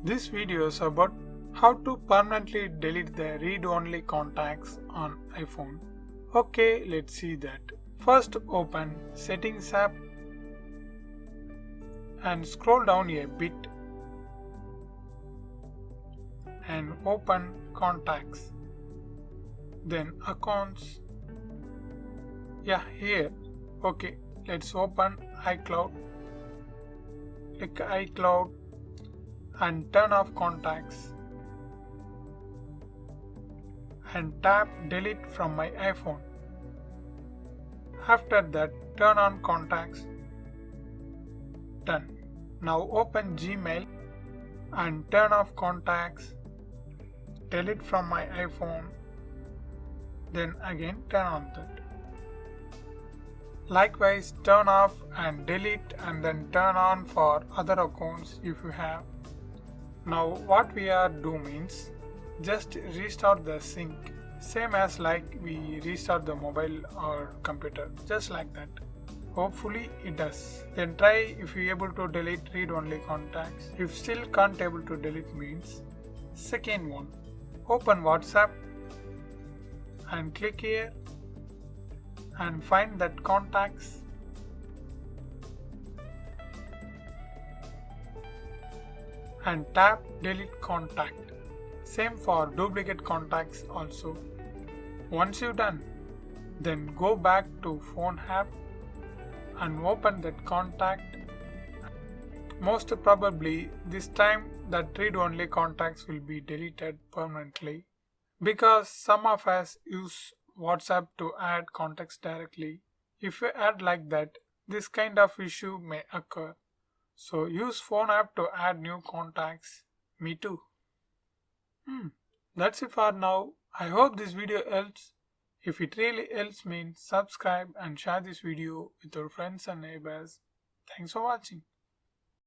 This video is about how to permanently delete the read-only contacts on iPhone. Okay, let's see that. First open Settings app and scroll down a bit and open Contacts. Then Accounts. Yeah, here. Okay, let's open iCloud. Click iCloud and turn off contacts and tap delete from my iPhone. After that, turn on contacts. Done. Now open Gmail and turn off contacts. Delete from my iPhone. Then again turn on that. Likewise, turn off and delete and then turn on for other accounts if you have. Now what we are do means just restart the sync, same as like we restart the mobile or computer, just like that. Hopefully it does. Then try if you able to delete read only contacts. If still can't able to delete means second one, open WhatsApp and click here and find that contacts and tap delete contact. Same for duplicate contacts also. Once you done, then go back to phone app and open that contact. Most probably this time that read only contacts will be deleted permanently because some of us use WhatsApp to add contacts directly. If you add like that, this kind of issue may occur. So use phone app to add new contacts. Me too. That's it for now. I hope this video helps. If it really helps means subscribe and share this video with your friends and neighbors. Thanks for watching.